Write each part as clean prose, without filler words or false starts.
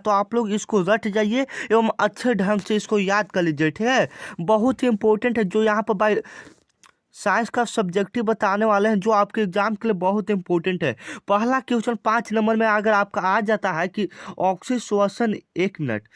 तो आप लोग इसको रट जाइए एवं अच्छे ढंग से इसको याद कर लीजिए, ठीक है। बहुत ही इंपॉर्टेंट है जो यहाँ पर बाई साइंस का सब्जेक्टिव बताने वाले हैं, जो आपके एग्जाम के लिए बहुत इंपॉर्टेंट है। पहला क्वेश्चन 5 नंबर में अगर आपका आ जाता है कि ऑक्सीश्वसन, 1 मिनट,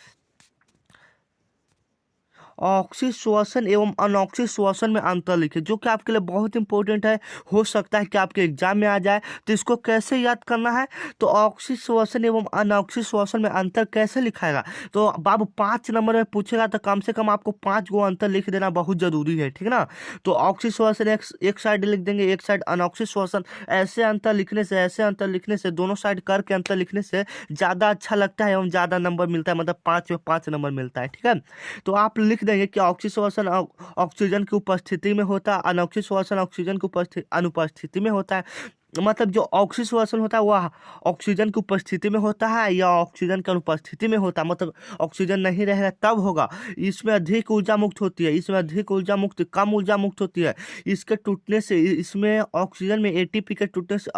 ऑक्सीश्वसन एवं अनऑक्सीश्वसन में अंतर लिखिए, जो कि आपके लिए बहुत इंपॉर्टेंट है। हो सकता है कि आपके एग्जाम में आ जाए। तो इसको कैसे याद करना है, तो ऑक्सीश्वसन एवं अनऑक्सीश्वसन में अंतर कैसे लिखाएगा, तो बाबू 5 नंबर में पूछेगा तो कम से कम आपको 5 गो अंतर लिख देना बहुत जरूरी है, ठीक है ना। तो ऑक्सीश्वसन एक साइड लिख देंगे, एक साइड अनऑक्सीश्वसन। ऐसे अंतर लिखने से, ऐसे अंतर लिखने से, दोनों साइड करके अंतर लिखने से ज़्यादा अच्छा लगता है एवं ज़्यादा नंबर मिलता है, मतलब 5 में 5 नंबर मिलता है, ठीक है। तो आप लिख देंगे कि ऑक्सीश्वसन ऑक्सीजन की उपस्थिति में होता है, अनऑक्सीश्वसन ऑक्सीजन की अनुपस्थिति में होता है। मतलब जो ऑक्सीश्वसन होता है वह ऑक्सीजन की उपस्थिति में होता है या ऑक्सीजन की अनुपस्थिति में होता है, मतलब ऑक्सीजन नहीं रहेगा तब होगा। इसमें अधिक ऊर्जा मुक्त होती है, इसमें अधिक ऊर्जा मुक्त, कम ऊर्जा मुक्त होती है। इसके टूटने से, इसमें ऑक्सीजन में एटीपी के टूटने से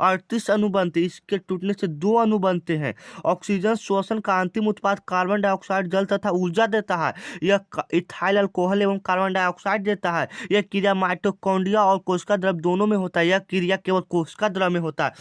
38 अणु बनते हैं, इसके टूटने से 2 अणु बनते हैं। ऑक्सीजन श्वसन का अंतिम उत्पाद कार्बन डाइऑक्साइड जल तथा ऊर्जा देता है। यह इथाइल अल्कोहल एवं कार्बन डाइऑक्साइड देता है। यह क्रिया माइटोकॉन्ड्रिया और कोशिका द्रव दोनों में होता है। यह क्रिया केवल कोशिका द्रव में होता है।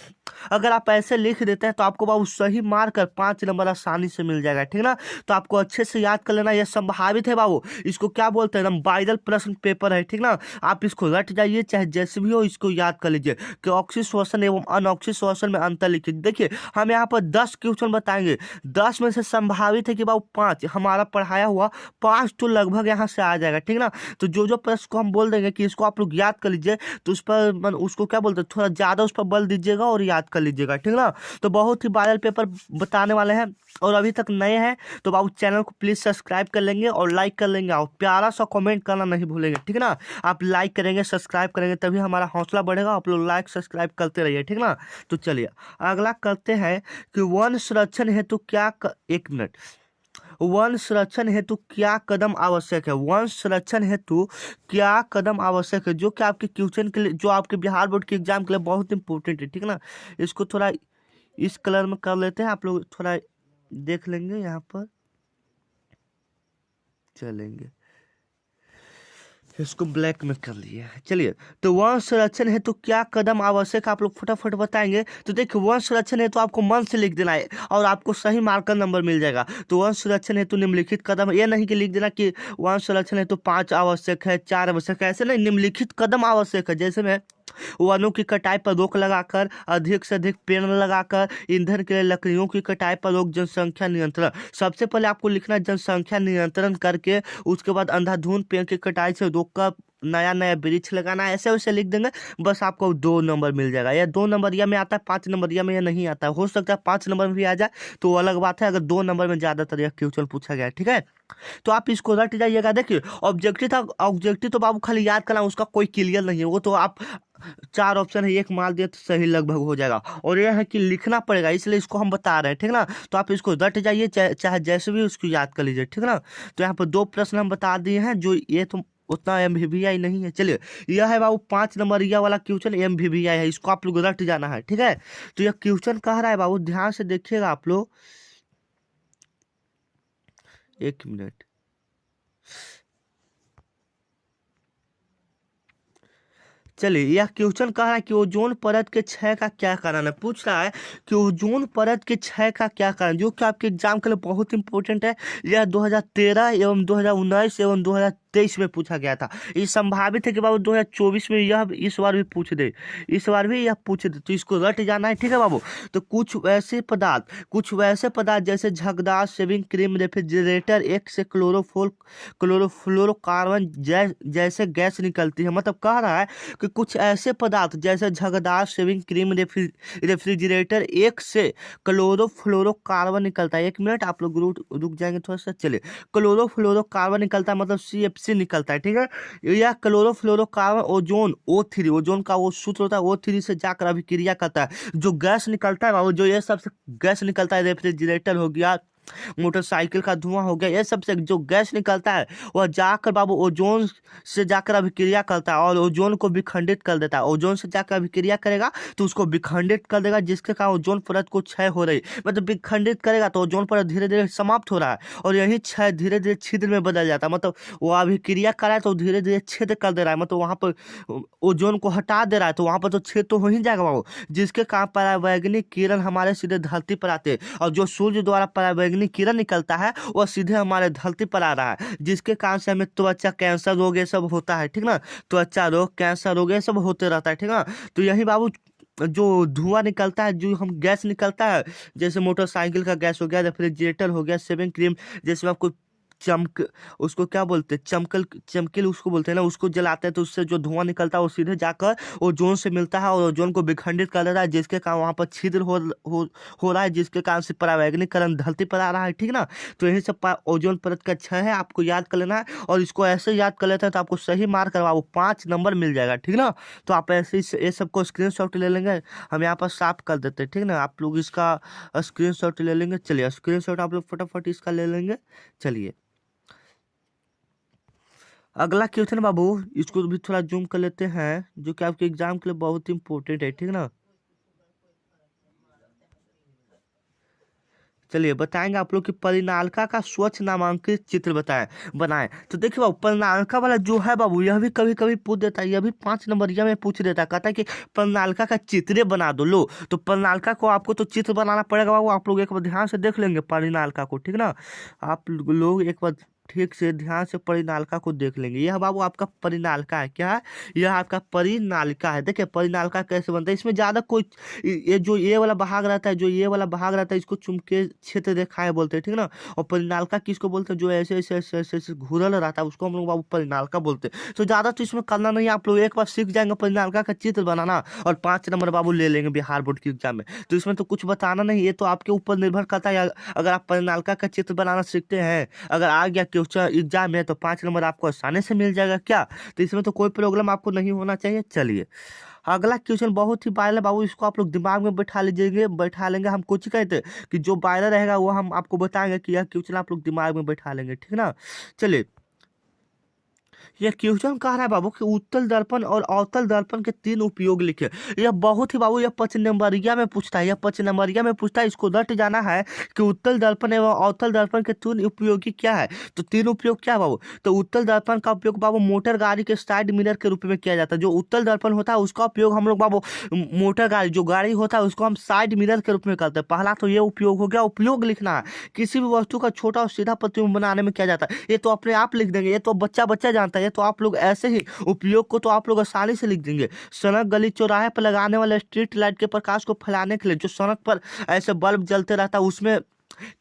अगर आप ऐसे लिख देते हैं तो आपको बाबू सही मार कर 5 नंबर आसानी से मिल जाएगा, ठीक ना। तो आपको अच्छे से याद कर लेना, यह संभावित है बाबू। इसको क्या बोलते हैं, एकदम वायरल प्रश्न पेपर है, ठीक ना। आप इसको रट जाइए, चाहे जैसे भी हो इसको याद कर लीजिए कि ऑक्सीश्वसन एवं अनऑक्सीश्वसन में अंतर लिखिए। देखिए हम यहाँ पर 10 क्वेश्चन बताएंगे, 10 में से संभावित है कि बाबू 5 हमारा पढ़ाया हुआ 5 तो लगभग यहाँ से आ जाएगा, ठीक ना। तो जो प्रश्न को हम बोल देंगे कि इसको आप लोग याद कर लीजिए, तो उस पर उसको क्या बोलते हैं, थोड़ा ज्यादा उस पर बल दीजिएगा और याद कर लीजिएगा, ठीक ना। तो बहुत ही वायरल पेपर बताने वाले हैं, और अभी तक नए हैं तो बाबू चैनल को प्लीज सब्सक्राइब कर लेंगे और लाइक कर लेंगे, और प्यारा सा कमेंट करना नहीं भूलेंगे, ठीक ना। आप लाइक करेंगे, सब्सक्राइब करेंगे, तभी हमारा हौसला बढ़ेगा। आप लोग लाइक सब्सक्राइब करते रहिए, ठीक ना। तो चलिए अगला करते हैं कि वन संरक्षण हेतु क्या 1 मिनट, वन संरक्षण हेतु क्या कदम आवश्यक है, वन संरक्षण हेतु क्या कदम आवश्यक है, जो कि आपके क्वेश्चन के लिए, जो आपके बिहार बोर्ड के एग्जाम के लिए बहुत इंपॉर्टेंट है, ठीक ना। इसको थोड़ा इस कलर में कर लेते हैं, आप लोग थोड़ा देख लेंगे, यहाँ पर चलेंगे, इसको ब्लैक में कर लिया। चलिए, तो वन संरक्षण है तो क्या कदम आवश्यक, आप लोग फटाफट बताएंगे। तो देखिए वन संरक्षण है तो आपको मन से लिख देना है और आपको सही मार्कर नंबर मिल जाएगा। तो वन संरक्षण है तो निम्नलिखित कदम, ये नहीं कि लिख देना कि वन संरक्षण है तो 5 आवश्यक है, 4 आवश्यक है, ऐसे नहीं, निम्नलिखित कदम आवश्यक है। जैसे मैं वनों की कटाई पर रोक लगाकर, अधिक से अधिक पेड़ लगाकर, ईंधन के लिए लकड़ियों की कटाई पर रोक, जनसंख्या नियंत्रण। सबसे पहले आपको लिखना है जनसंख्या नियंत्रण करके, उसके बाद अंधाधुंध पेड़ की कटाई से रोककर नया नया वृक्ष लगाना है, ऐसे वैसे लिख देंगे, बस आपको 2 नंबर मिल जाएगा। या 2 नंबरिया में आता है, 5 नंबरिया में यह नहीं आता है। हो सकता है 5 नंबर में भी आ जाए तो वो अलग बात है, अगर 2 नंबर में ज्यादातर यह क्वेश्चन पूछा गया है, ठीक है। तो आप इसको रट जाइएगा। देखिए ऑब्जेक्टिव था, ऑब्जेक्टिव तो बाबू खाली याद करना, उसका कोई क्लियर नहीं है, वो तो आप 4 ऑप्शन है, एक मार दिए तो सही लगभग हो जाएगा। और यह है कि लिखना पड़ेगा, इसलिए इसको हम बता रहे हैं, ठीक ना। तो आप इसको रट जाइए, चाहे जैसे भी उसको याद कर लीजिए, ठीक ना। तो यहाँ पर 2 प्रश्न हम बता दिए हैं, जो ये तो उतना MVVI नहीं है। चलिए यह है बाबू 5 नंबर यह वाला क्वेश्चन MVVI है, इसको आप लोग रट जाना है, ठीक है। तो यह क्वेश्चन कह रहा है बाबू, ध्यान से देखिएगा आप लोग, 1 मिनट। चलिए यह क्वेश्चन कह रहा है कि ओजोन परत के क्षय का क्या कारण है, पूछ रहा है कि ओजोन परत के क्षय का क्या कारण, जो कि आपके एग्जाम के लिए बहुत इंपॉर्टेंट है। यह 2013 एवं 2019 एवं 2023 में पूछा गया था। ये संभावित है कि बाबू 2024 में यह इस बार भी पूछ दे, इस बार भी यह पूछ दे, तो इसको रट जाना है, ठीक है बाबू। तो कुछ वैसे पदार्थ जैसे झगदार, शेविंग क्रीम, रेफ्रिजरेटर एक से क्लोरोफ्लोरोकार्बन जैसे गैस निकलती है। मतलब कह रहा है कि कुछ ऐसे पदार्थ जैसे झगदार, शेविंग क्रीम, रेफ्रिजरेटर एक से क्लोरोफ्लोरोकार्बन निकलता है। 1 मिनट आप लोग रुक जाएंगे थोड़ा सा। चलिए क्लोरोफ्लोरोकार्बन निकलता है, मतलब CFC निकलता है, ठीक है। यह क्लोरोफ्लोरोकार्बन ओजोन O3, ओजोन का वो सूत्र होता है, O3 से जाकर अभिक्रिया करता है। जो गैस निकलता है वो, जो ये सबसे गैस निकलता है, रेफ्रिजरेटर हो गया, मोटरसाइकिल का धुआं हो गया, ये सब से जो गैस निकलता है वह जाकर बाबू ओजोन से जाकर अभिक्रिया करता है और ओजोन को विखंडित कर देता है। ओजोन से जाकर अभिक्रिया करेगा तो उसको विखंडित कर देगा, जिसके कारण ओजोन परत को क्षय हो रही, मतलब विखंडित करेगा तो ओजोन परत धीरे धीरे समाप्त हो रहा है और यही क्षय धीरे धीरे छिद्र में बदल जाता है। मतलब वो अभिक्रिया कर रहा है तो धीरे धीरे छेद कर दे रहा है, मतलब वहां पर ओजोन को हटा दे रहा है, तो वहां पर तो छेद तो हो ही जाएगा बाबू, जिसके कारण परावैंगनिक किरण हमारे सीधे धरती पर आते हैं और जो सूर्य द्वारा परावैंगनिक किरण निकलता है वह सीधे हमारे धरती पर आ रहा है, जिसके कारण से हमें त्वचा कैंसर रोग ये सब होता है, ठीक ना। त्वचा रोग, कैंसर रोग ये सब होते रहता है, ठीक ना। तो यही बाबू जो धुआं निकलता है, जो हम गैस निकलता है, जैसे मोटरसाइकिल का गैस हो गया, रेफ्रिजरेटर हो गया, शेविंग क्रीम, जैसे आपको चमक, उसको क्या बोलते हैं, चमकील उसको बोलते हैं ना, उसको जलाते हैं तो उससे जो धुआं निकलता है वो सीधे जाकर ओजोन से मिलता है और ओजोन को विखंडित कर देता है, जिसके कारण वहां पर छिद्र हो रहा है, जिसके कारण से परावैंगनिकरण धरती पर आ रहा है, ठीक ना। तो यही सब ओजोन परत का क्षय है, आपको याद कर लेना है और इसको ऐसे याद कर लेते हैं तो आपको सही मार्क करवाओ 5 नंबर मिल जाएगा, ठीक ना। तो आप ऐसे ये सबको स्क्रीनशॉट ले लेंगे, हम यहाँ पर साफ कर देते हैं, ठीक ना। आप लोग इसका स्क्रीनशॉट ले लेंगे, चलिए स्क्रीनशॉट आप लोग फटाफट इसका ले लेंगे। चलिए अगला क्वेश्चन बाबू, इसको भी थोड़ा जूम कर लेते हैं, जो कि आपके एग्जाम के लिए बहुत इंपॉर्टेंट है, ठीक ना। चलिए बताएंगे आप लोग कि परिनालिका का स्वच्छ नामांकित चित्र बनाएं। तो देखिए बाबू, परिनालिका वाला जो है बाबू, यह भी कभी कभी पूछ देता है, यह भी 5 नंबर में पूछ देता है, कहता है कि परिनालिका का चित्र बना दो। लो तो परिनालिका को आपको तो चित्र बनाना पड़ेगा बाबू, आप लोग एक बार ध्यान से देख लेंगे परिनालिका को, ठीक ना। आप लोग एक बार ठीक से ध्यान से परिनालिका को देख लेंगे। यह बाबू आपका परिनालिका है, क्या है, यह आपका परिनालिका है। देखिए परिनालिका कैसे बनता है, इसमें ज्यादा कोई, ये जो ये वाला भाग रहता है, जो ये वाला भाग रहता है, इसको चुंबकीय क्षेत्र रेखाएं बोलते हैं, ठीक ना। और परिनालिका किसको बोलते हैं, जो ऐसे ऐसे ऐसे ऐसे ऐसे घूरल रहता है उसको हम लोग बाबू परिनालिका बोलते हैं। तो ज्यादा तो इसमें करना नहीं, आप लोग एक बार सीख जाएंगे परिनालिका का चित्र बनाना और 5 नंबर बाबू ले लेंगे बिहार बोर्ड के एग्जाम में। तो इसमें तो कुछ बताना नहीं, ये तो आपके ऊपर निर्भर करता है। अगर आप परिनालिका का चित्र बनाना सीखते हैं, अगर आ गया क्वेश्चन एग्जाम है तो 5 नंबर आपको आसानी से मिल जाएगा, क्या। तो इसमें तो कोई प्रॉब्लम आपको नहीं होना चाहिए। चलिए अगला क्वेश्चन बहुत ही वायरल है बाबू, इसको आप लोग दिमाग में बैठा लेंगे। हम कुछ कहते हैं कि जो वायरल रहेगा वो हम आपको बताएंगे कि यह क्वेश्चन आप लोग दिमाग में बैठा लेंगे, ठीक ना। चलिए यह क्वेश्चन कह रहा है बाबू कि उत्तल दर्पण और अवतल दर्पण के 3 उपयोग लिखे। यह बहुत ही बाबू, यह 5 नंबरिया में पूछता है, यह 5 नंबरिया में पूछता है। इसको रट जाना है कि उत्तल दर्पण एवं अवतल दर्पण के 3 उपयोगी क्या है। तो 3 उपयोग क्या है बाबू, तो उत्तल दर्पण का उपयोग बाबू मोटर गाड़ी के साइड मिरर के रूप में किया जाता है। जो उत्तल दर्पण होता है उसका उपयोग हम लोग बाबू मोटर गाड़ी, जो गाड़ी होता है उसको हम साइड मिरर के रूप में करते हैं। पहला तो ये उपयोग हो गया। उपयोग लिखना है, किसी भी वस्तु का छोटा और सीधा प्रतिबिंब बनाने में किया जाता है। ये तो अपने आप लिख देंगे, ये तो बच्चा बच्चा जानता है, ये तो आप लोग ऐसे ही उपयोग को तो आप लोग आसानी से लिख देंगे। सड़क, गली, चौराहे पर लगाने वाले स्ट्रीट लाइट के प्रकाश को फैलाने के लिए जो सड़क पर ऐसे बल्ब जलते रहता है, उसमें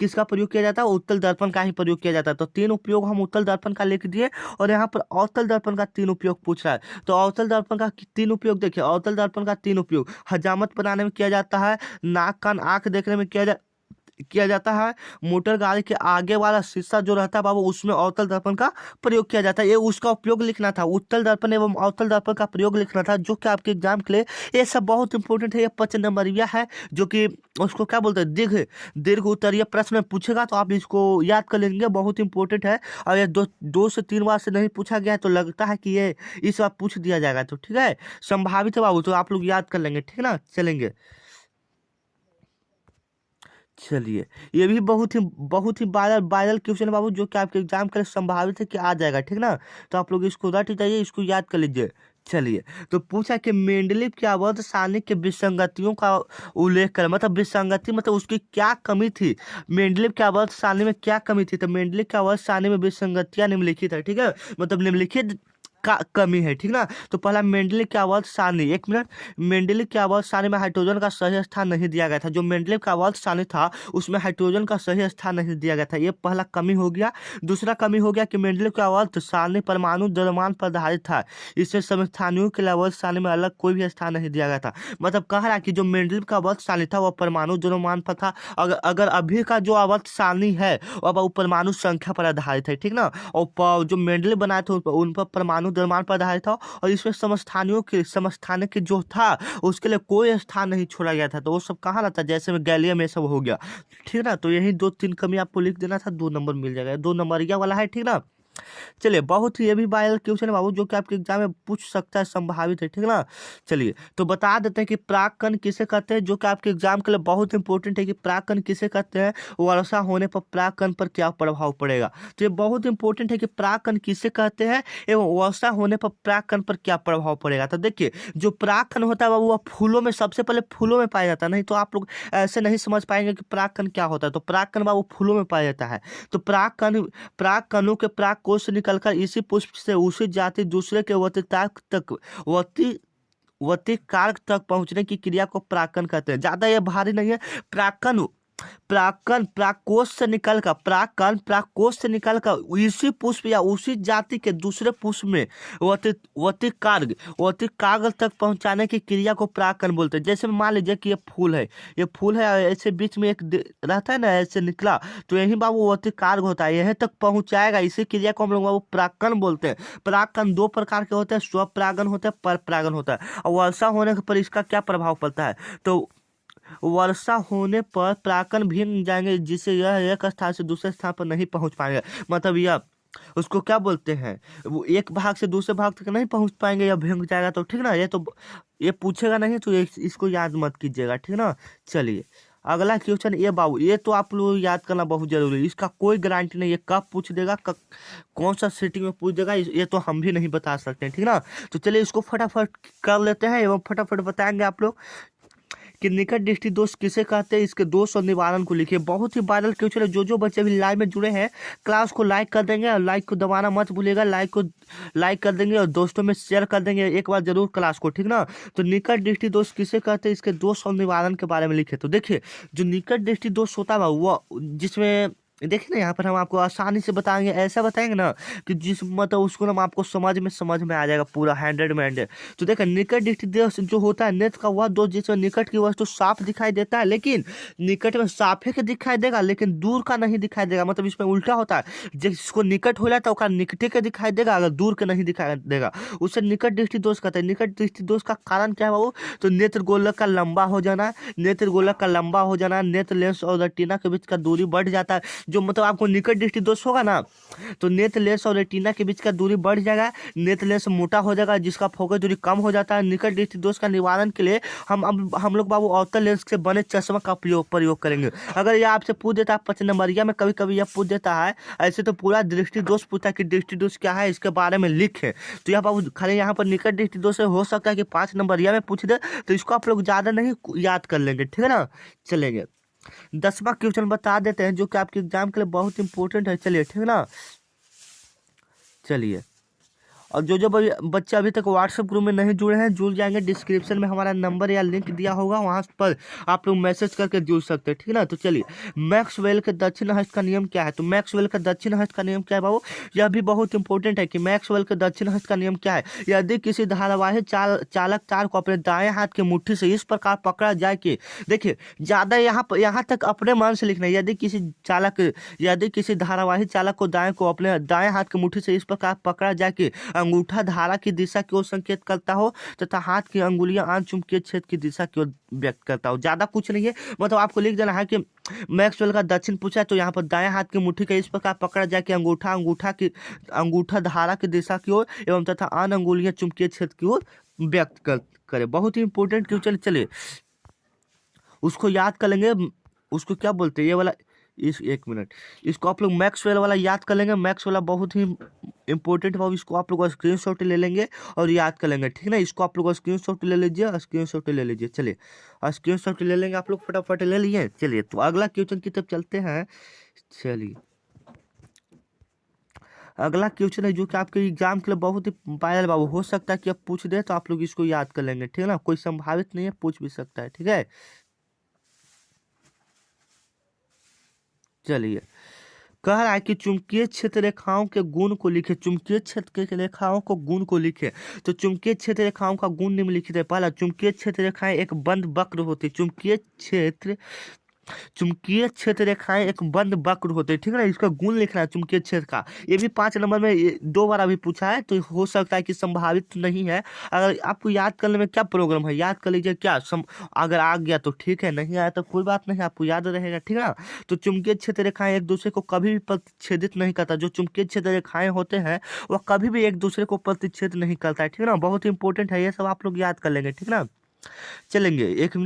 किसका प्रयोग किया जाता है, उत्तल दर्पण का ही प्रयोग किया जाता है। तो 3 उपयोग हम उत्तल दर्पण का लिख दिए और यहाँ पर अवतल दर्पण का 3 उपयोग पूछ रहा है। तो अवतल दर्पण का 3 उपयोग देखिए, अवतल दर्पण का 3 उपयोग हजामत बनाने में किया जाता है, नाक कान आंख देखने में किया जाता है, मोटर गाड़ी के आगे वाला शीशा जो रहता है बाबू उसमें अवतल दर्पण का प्रयोग किया जाता है। ये उसका उपयोग लिखना था, उत्तल दर्पण एवं अवतल दर्पण का प्रयोग लिखना था, जो कि आपके एग्जाम के लिए ये सब बहुत इंपॉर्टेंट है। ये 5 नंबरिया है, जो कि उसको क्या बोलते हैं, दीर्घ उत्तरीय प्रश्न में पूछेगा तो आप इसको याद कर लेंगे, बहुत इंपॉर्टेंट है। और ये 2 से 3 बार से नहीं पूछा गया तो लगता है कि ये इस बार पूछ दिया जाएगा, तो ठीक है, संभावित है बाबू, तो आप लोग याद कर लेंगे, ठीक ना। चलेंगे चलिए ये भी बहुत ही वायरल क्वेश्चन है बाबू, जो कि आपके एग्जाम के लिए संभावित है कि आ जाएगा, ठीक ना। तो आप लोग इसको रट जाइए, इसको याद कर लीजिए। चलिए तो पूछा कि मेंडलीव के आवर्त सारणी के विसंगतियों का उल्लेख कर, मतलब विसंगति मतलब उसकी क्या कमी थी, मेंडलीव के आवर्त सारणी में क्या कमी थी। तो मेंडलीव के आवर्त सारणी में विसंगतियां निम्नलिखित है, ठीक है, मतलब निम्नलिखित का कमी है, ठीक ना। तो पहला मेंडलीव के आवर्त सारणी, 1 मिनट, मेंडलीव के आवर्त सारणी में हाइड्रोजन का सही स्थान नहीं दिया गया था। जो मेंडलीव का आवर्त सारणी था उसमें हाइड्रोजन का सही स्थान नहीं दिया गया था, ये पहला कमी हो गया। दूसरा कमी हो गया कि मेंडलीव का आवर्त सारणी परमाणु द्रव्यमान पर आधारित था, इससे समस्थानिकों के लिए आवर्त सारणी में अलग कोई भी स्थान नहीं दिया गया था। मतलब कह रहा है कि जो मेंडलीव का आवर्त सारणी था वह परमाणु द्रव्यमान पर था। अगर अभी का जो आवर्त सारणी है वह परमाणु संख्या पर आधारित है, ठीक ना। और जो मेंडलीव बनाए थे उन पर परमाणु द्रव्यमान पर आधारित था और इसमें समस्थानिक जो था उसके लिए कोई स्थान नहीं छोड़ा गया था। तो वो सब कहाँ रहता है, जैसे में गैलियम ये सब हो गया, ठीक ना। तो यही 2-3 कमी आपको लिख देना था, 2 नंबर मिल जाएगा, 2 नंबरिया वाला है, ठीक ना। चलिए, बहुत ही ये भी वायरल क्वेश्चन है बाबू, जो कि आपके एग्जाम में पूछ सकता है, संभावित है, ठीक ना। चलिए तो बता देते हैं कि प्राक्कण किसे कहते हैं, जो कि आपके एग्जाम के लिए बहुत इंपॉर्टेंट है कि प्राक्कण किसे कहते हैं, वर्षा होने पर प्राक्कण पर क्या प्रभाव पड़ेगा। तो ये बहुत इंपॉर्टेंट है कि प्राक्कण किसे कहते हैं एवं वर्षा होने पर प्राक्कण पर क्या प्रभाव पड़ेगा। तो देखिए, जो प्राक्कण होता है बाबू वह फूलों में, सबसे पहले फूलों में पाया जाता है, नहीं तो आप लोग ऐसे नहीं समझ पाएंगे कि प्राक्कण क्या होता है। तो प्राक्कण बाबू फूलों में पाया जाता है। तो प्राक्कणों के प्राक कोश से निकलकर इसी पुष्प से उसी जाति दूसरे के वती वती कारक तक पहुंचने की क्रिया को प्राक्कण कहते हैं। ज्यादा ये भारी नहीं है। प्राक्कण प्राक्कण प्राकोश से निकलकर, प्राक्कण प्राकोश से निकलकर इसी पुष्प या उसी जाति के दूसरे पुष्प में वती कार्ग तक पहुंचाने की क्रिया को प्राक्कण बोलते हैं। जैसे मान लीजिए कि ये फूल है, ऐसे बीच में एक रहता है ना, ऐसे निकला, तो यही बाबू वती कार्ग होता है, यहीं तक पहुंचाएगा, इसी क्रिया को हम लोग बाबू प्राक्कण बोलते हैं। प्राक्कण 2 प्रकार के होते हैं, स्वपरागण होता है, परपरागण होता है। और वर्षा होने पर इसका क्या प्रभाव पड़ता है, तो वर्षा होने पर प्राक्कण भीग जाएंगे, जिससे यह एक स्थान से दूसरे स्थान पर नहीं पहुंच पाएंगे। मतलब यह उसको क्या बोलते हैं, वो एक भाग से दूसरे भाग तक नहीं पहुंच पाएंगे या भीग जाएगा, तो ठीक ना। ये पूछेगा नहीं, तो इसको याद मत कीजिएगा, ठीक ना। चलिए अगला क्वेश्चन, ये बाबू ये तो आप लोग याद करना बहुत जरूरी है, इसका कोई गारंटी नहीं है कब पूछ देगा, कौन सा सेटिंग में पूछ देगा, ये तो हम भी नहीं बता सकते हैं, ठीक ना। तो चलिए इसको फटाफट कर लेते हैं एवं फटाफट बताएंगे आप लोग कि निकट दृष्टि दोष किसे कहते हैं, इसके दोष और निवारण को लिखिए। बहुत ही वायरल क्वेश्चन है। जो बच्चे अभी लाइव में जुड़े हैं, क्लास को लाइक कर देंगे और लाइक को दबाना मत भूलिएगा, लाइक कर देंगे और दोस्तों में शेयर कर देंगे एक बार जरूर क्लास को, ठीक ना। तो निकट दृष्टि दोष किसे कहते हैं, इसके दोष और निवारण के बारे में लिखे। तो देखिए, जो निकट दृष्टि दोष होता है वो जिसमें देखिए ना, यहाँ पर हम आपको आसानी से बताएंगे, ऐसा बताएंगे ना कि जिस मतलब उसको हम आपको समझ में आ जाएगा पूरा 100 में 100। तो देखिए, निकट दृष्टि दोष जो होता है, नेत्र का वह दोष जिसमें निकट की वस्तु साफ दिखाई देता है, लेकिन निकट में साफे के दिखाई देगा लेकिन दूर का नहीं दिखाई देगा। मतलब इसमें उल्टा होता है, जिसको निकट हो जाता है उसका निकटे के दिखाई देगा, अगर दूर के नहीं दिखाई देगा उसे निकट दृष्टि दोष कहते हैं। निकट दृष्टि दोष का कारण क्या है बाबू, तो नेत्र गोलक का लंबा हो जाना, नेत्र लेंस और रेटिना के बीच का दूरी बढ़ जाता है। जो मतलब आपको निकट दृष्टि दोष होगा ना, तो नेत्र लेंस और रेटिना के बीच का दूरी बढ़ जाएगा, नेत्र लेंस मोटा हो जाएगा, जिसका फोकस दूरी कम हो जाता है। निकट दृष्टि दोष का निवारण के लिए हम लोग बाबू अवतल लेंस से बने चश्मा का प्रयोग करेंगे। अगर यह आपसे पूछ देता है 5 नंबरिया में, कभी कभी यह पूछ देता है, ऐसे तो पूरा दृष्टि दोष पूछता है कि दृष्टि दोष क्या है, इसके बारे में लिखे। तो यह बाबू खाली यहाँ पर निकट दृष्टि दोष हो सकता है कि 5 नंबरिया में पूछ दे, तो इसको आप लोग ज्यादा नहीं याद कर लेंगे, ठीक है ना। चलेंगे 10वां क्वेश्चन बता देते हैं, जो कि आपके एग्जाम के लिए बहुत इंपॉर्टेंट है। चलिए, ठीक है ना। चलिए, और जो बच्चे अभी तक व्हाट्सएप ग्रुप में नहीं जुड़े हैं, जुड़ जाएंगे। डिस्क्रिप्शन में हमारा नंबर या लिंक दिया होगा, वहां पर आप लोग मैसेज करके जुड़ सकते हैं, ठीक है ना। तो चलिए, मैक्सवेल के दक्षिण हस्त का नियम क्या है, तो मैक्सवेल का दक्षिण हस्त का नियम क्या है बाबू, यह भी बहुत इंपॉर्टेंट है कि मैक्सवेल के दक्षिण हस्त का नियम क्या है। यदि किसी धारावाही चालक तार को अपने दाएं हाथ की मुट्ठी से इस प्रकार पकड़ा जाए कि, देखिए ज्यादा यहाँ तक अपने मन से लिखना है, यदि किसी धारावाही चालक को अपने दाएं हाथ की मुट्ठी से इस प्रकार पकड़ा जाए कि अंगूठा धारा की दिशा की ओर संकेत करता हो तथा हाथ की अंगुलियां आंत चुंबकीय क्षेत्र की दिशा की ओर व्यक्त करता हो। ज्यादा कुछ नहीं है, मतलब आपको लिख देना है कि मैक्सवेल का दक्षिण पूछा है, तो यहाँ पर दाएं हाथ की मुट्ठी का इस प्रकार पकड़ा जाए कि अंगूठा धारा की दिशा की ओर एवं तथा आन अंगुलियां चुंबकीय क्षेत्र की ओर व्यक्त करे। बहुत ही इंपॉर्टेंट क्वेश्चन। चलिए उसको याद कर लेंगे, उसको क्या बोलते हैं ये वाला, एक मिनट, इसको आप लोग मैक्सवेल वाला याद कर लेंगे। मैक्स वाला बहुत ही इंपॉर्टेंट है, इसको आप लोग स्क्रीनशॉट ले लेंगे और याद कर लेंगे, ठीक है ना। इसको आप लोग स्क्रीनशॉट ले लीजिए, चलिए स्क्रीनशॉट ले लेंगे आप लोग, फटाफट ले लिए। चलिए तो अगला क्वेश्चन की तरफ चलते हैं। चलिए अगला क्वेश्चन है जो कि आपके एग्जाम के लिए बहुत ही वायरल बाबू, हो सकता है कि आप पूछ दे, तो आप लोग इसको याद कर लेंगे, ठीक है ना। कोई संभावित नहीं है, पूछ भी सकता है, ठीक है। चलिए, कह रहा है कि चुंबकीय क्षेत्र रेखाओं के गुण को लिखे। चुंबकीय क्षेत्र के रेखाओं को गुण को लिखे। तो चुंबकीय क्षेत्र रेखाओं का गुण निम्नलिखित है। पहला, चुंबकीय क्षेत्र रेखाएं एक बंद वक्र होती है। चुंबकीय क्षेत्र चुंबकीय क्षेत्र रेखाएं एक बंद वक्र होते हैं, ठीक है ना। इसका गुण लिखना है चुंबकीय क्षेत्र का। ये भी 5 नंबर में 2 बार अभी पूछा है, तो हो सकता है कि संभावित तो नहीं है। अगर आपको याद करने में क्या प्रॉब्लम है, याद कर लीजिए क्या अगर आ गया तो ठीक है, नहीं आया तो कोई बात नहीं, आपको याद रहेगा, ठीक है ना। तो चुंबकीय क्षेत्र रेखाएं एक दूसरे को कभी भी प्रतिच्छेदित नहीं करता। जो चुंबकीय क्षेत्र रेखाएं होते हैं वह कभी भी एक दूसरे को प्रतिच्छेद नहीं करता है, ठीक है ना। बहुत इंपॉर्टेंट है ये सब, आप लोग याद कर लेंगे, ठीक है ना। चलेंगे एक